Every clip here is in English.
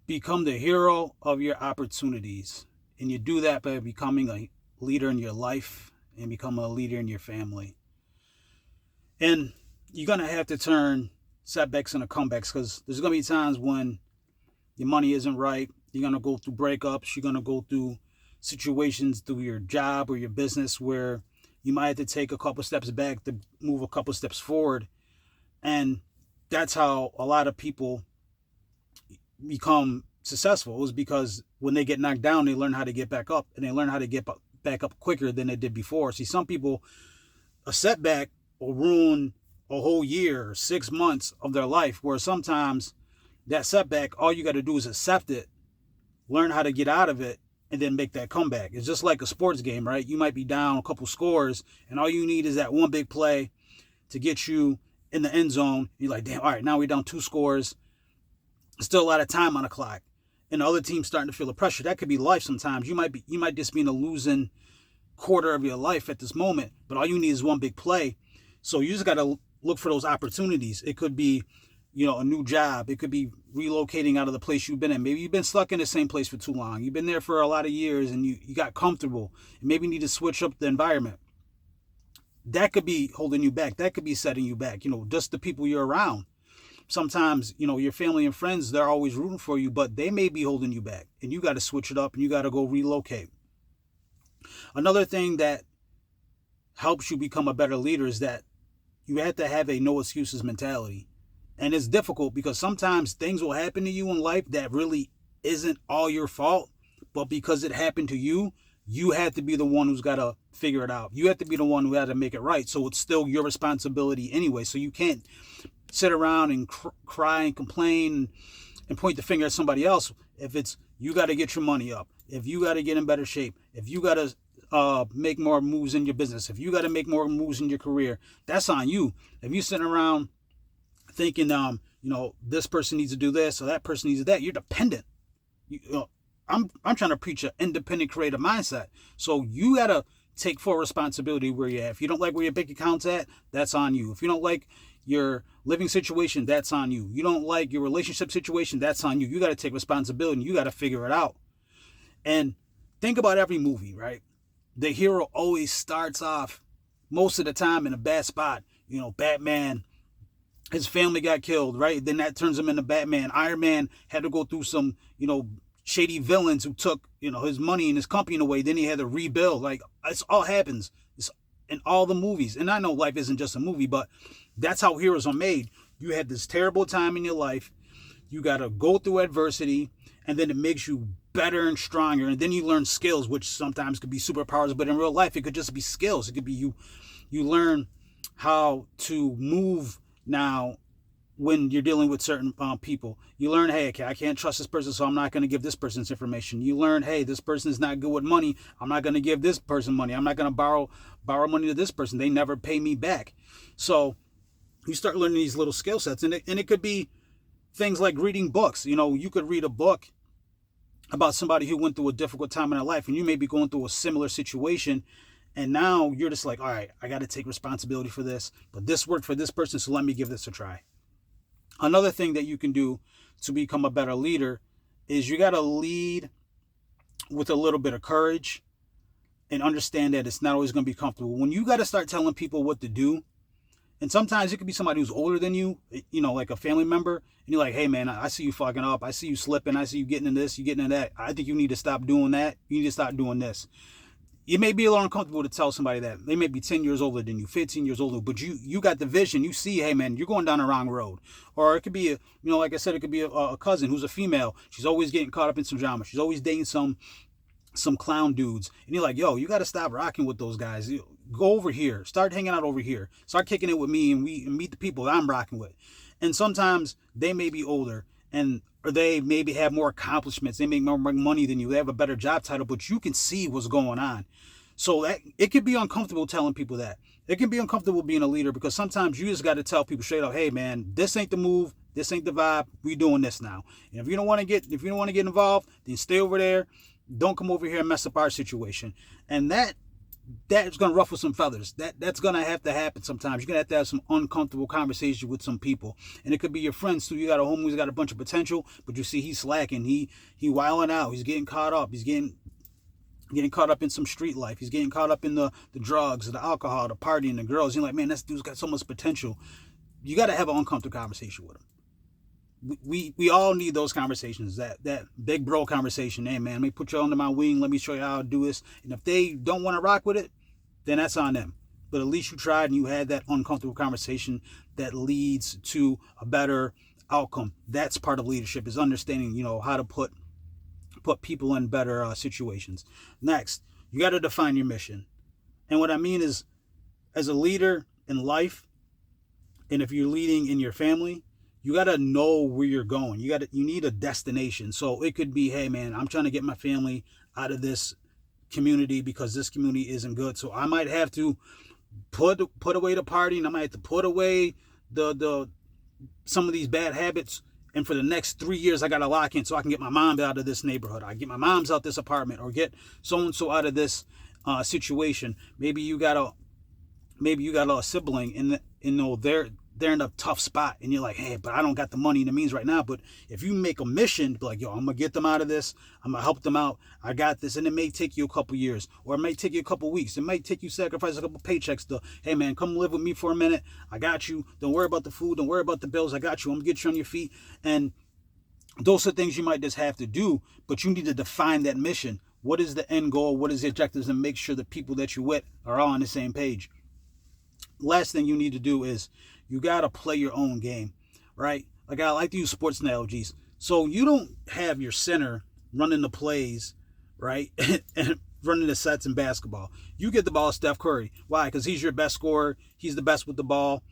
become the hero of your opportunities. And you do that by becoming a leader in your life and become a leader in your family. And you're going to have to turn setbacks into comebacks, because there's going to be times when your money isn't right. You're going to go through breakups. You're going to go through situations through your job or your business where you might have to take a couple steps back to move a couple steps forward. And that's how a lot of people become successful, is because when they get knocked down, they learn how to get back up, and they learn how to get back up quicker than they did before. See, some people, a setback will ruin a whole year, 6 months of their life, where sometimes that setback, all you got to do is accept it, learn how to get out of it, and then make that comeback. It's just like a sports game, right? You might be down a couple scores, and all you need is that one big play to get you in the end zone. You're like, damn, all right, now we're down 2 scores. Still a lot of time on the clock. And the other team's starting to feel the pressure. That could be life sometimes. You might just be in a losing quarter of your life at this moment, but all you need is one big play. So you just got to look for those opportunities. It could be, a new job. It could be relocating out of the place you've been in. Maybe you've been stuck in the same place for too long. You've been there for a lot of years and you got comfortable. And maybe you need to switch up the environment. That could be holding you back. That could be setting you back. Just the people you're around. Sometimes, your family and friends, they're always rooting for you, but they may be holding you back. And you got to switch it up and you got to go relocate. Another thing that helps you become a better leader is that you have to have a no excuses mentality. And it's difficult because sometimes things will happen to you in life that really isn't all your fault, but because it happened to you, you have to be the one who's got to figure it out. You have to be the one who had to make it right. So it's still your responsibility anyway. So you can't sit around and cry and complain and point the finger at somebody else. If it's, you got to get your money up, if you got to get in better shape, if you got to make more moves in your business, if you got to make more moves in your career, that's on you. If you're sitting around thinking, this person needs to do this or that person needs to do that, you're dependent. I'm trying to preach an independent creative mindset. So you got to take full responsibility where you're at. If you don't like where your bank account's at, that's on you. If you don't like your living situation, that's on you. You don't like your relationship situation, that's on you. You got to take responsibility and you got to figure it out. And think about every movie, right? The hero always starts off most of the time in a bad spot. Batman, his family got killed, right? Then that turns him into Batman. Iron Man had to go through some, shady villains who took, his money and his company away. Then he had to rebuild. Like, it's all happens. It's in all the movies. And I know life isn't just a movie, but that's how heroes are made. You had this terrible time in your life. You got to go through adversity, and then it makes you better and stronger. And then you learn skills, which sometimes could be superpowers, but in real life, it could just be skills. It could be you learn how to move now when you're dealing with certain people. You learn, hey, okay, I can't trust this person, so I'm not going to give this person's information. You learn, hey, this person is not good with money. I'm not going to give this person money. I'm not going to borrow money to this person. They never pay me back. So you start learning these little skill sets, and it could be things like reading books. You could read a book about somebody who went through a difficult time in their life, and you may be going through a similar situation, and now you're just like, all right, I got to take responsibility for this, but this worked for this person, so let me give this a try. Another thing that you can do to become a better leader is you got to lead with a little bit of courage and understand that it's not always going to be comfortable. When you got to start telling people what to do, and sometimes it could be somebody who's older than you, like a family member, and you're like, hey man, I see you fucking up. I see you slipping. I see you getting in this, you getting in that. I think you need to stop doing that. You need to stop doing this. It may be a little uncomfortable to tell somebody that. They may be 10 years older than you, 15 years older, but you got the vision. You see, hey man, you're going down the wrong road. Or it could be, like I said, it could be a cousin who's a female. She's always getting caught up in some drama. She's always dating some clown dudes. And you're like, yo, you got to stop rocking with those guys. Go over here. Start hanging out over here. Start kicking it with me and meet the people that I'm rocking with. And sometimes they may be older or they maybe have more accomplishments. They make more money than you. They have a better job title, but you can see what's going on. So that it can be uncomfortable telling people that. It can be uncomfortable being a leader because sometimes you just got to tell people straight up, hey man, this ain't the move. This ain't the vibe. We doing this now. And if you don't want to get involved, then stay over there. Don't come over here and mess up our situation. And that that's going to ruffle some feathers. That's going to have to happen sometimes. You're going to have some uncomfortable conversation with some people. And it could be your friends too. You got a homie who's got a bunch of potential, but you see he's slacking. He wilding out. He's getting caught up. He's getting caught up in some street life. He's getting caught up in the drugs, the alcohol, the partying, the girls. You're like, man, this dude's got so much potential. You got to have an uncomfortable conversation with him. We all need those conversations, that big bro conversation. Hey man, let me put you under my wing, let me show you how to do this. And if they don't want to rock with it, then that's on them. But at least you tried and you had that uncomfortable conversation that leads to a better outcome. That's part of leadership, is understanding, how to put people in better situations. Next, you got to define your mission. And what I mean is, as a leader in life, and if you're leading in your family, you got to know where you're going. You need a destination. So it could be, hey man, I'm trying to get my family out of this community because this community isn't good. So I might have to put away the partying. I might have to put away the some of these bad habits. And for the next 3 years, I got to lock in so I can get my mom out of this neighborhood. I get my mom's out this apartment, or get so-and-so out of this situation. Maybe you got a sibling and they're in a tough spot, and you're like, hey, but I don't got the money and the means right now. But if you make a mission, be like, yo, I'm gonna get them out of this, I'm gonna help them out, I got this. And it may take you a couple years, or it may take you a couple weeks, it might take you sacrifice a couple paychecks to, hey man, come live with me for a minute, I got you, don't worry about the food, don't worry about the bills, I got you, I'm gonna get you on your feet. And those are things you might just have to do, but you need to define that mission. What is the end goal? What is the objectives? And make sure the people that you're with are all on the same page. Last thing you need to do is, you got to play your own game, right? Like, I like to use sports analogies. So you don't have your center running the plays, right? And running the sets in basketball. You get the ball to Steph Curry. Why? Because he's your best scorer. He's the best with the ball.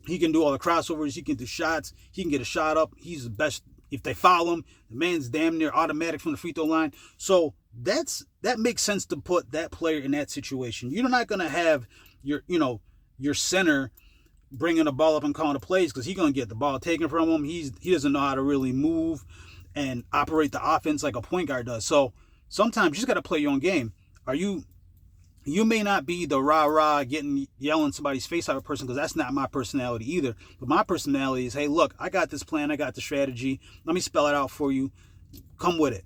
He can do all the crossovers. He can do shots. He can get a shot up. He's the best. If they foul him, the man's damn near automatic from the free throw line. So that makes sense to put that player in that situation. You're not going to have your center bringing the ball up and calling the plays, because he's going to get the ball taken from him. He doesn't know how to really move and operate the offense like a point guard does. So sometimes you just got to play your own game. You may not be the rah-rah yelling somebody's face out of a person, because that's not my personality either. But my personality is, hey, look, I got this plan, I got the strategy. Let me spell it out for you. Come with it.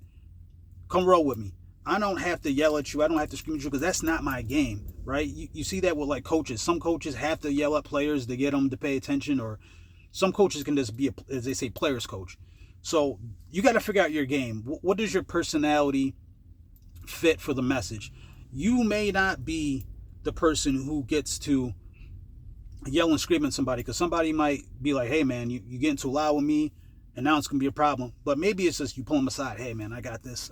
Come roll with me. I don't have to yell at you. I don't have to scream at you, because that's not my game, right? You see that with like coaches. Some coaches have to yell at players to get them to pay attention, or some coaches can just be, as they say, player's coach. So you got to figure out your game. What does your personality fit for the message? You may not be the person who gets to yell and scream at somebody, because somebody might be like, hey man, you're getting too loud with me, and now it's going to be a problem. But maybe it's just you pull them aside. Hey man, I got this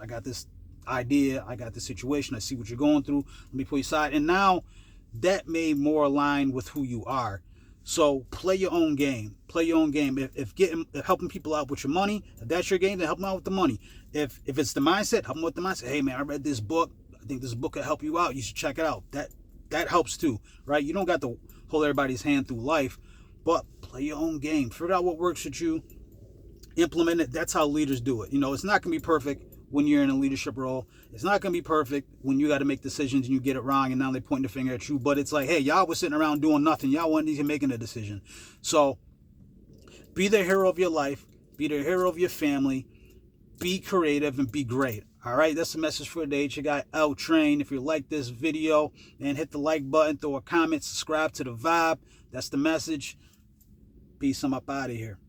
idea, I got this situation, I see what you're going through, let me pull you aside. And now that may more align with who you are. So play your own game. If helping people out with your money, if that's your game, then help them out with the money. If it's the mindset, help them with the mindset. Hey man, I read this book, I think this book will help you out, you should check it out. That helps too, right? You don't got to hold everybody's hand through life, but play your own game. Figure out what works with you, implement it. That's how leaders do it. It's not gonna be perfect when you're in a leadership role. It's not going to be perfect when you got to make decisions and you get it wrong, and now they point the finger at you. But it's like, hey, y'all was sitting around doing nothing. Y'all weren't even making a decision. So be the hero of your life. Be the hero of your family. Be creative and be great. All right, that's the message for today. It's your guy, L Train. If you like this video, then hit the like button, throw a comment, subscribe to the vibe. That's the message. Peace. I'm up out of here.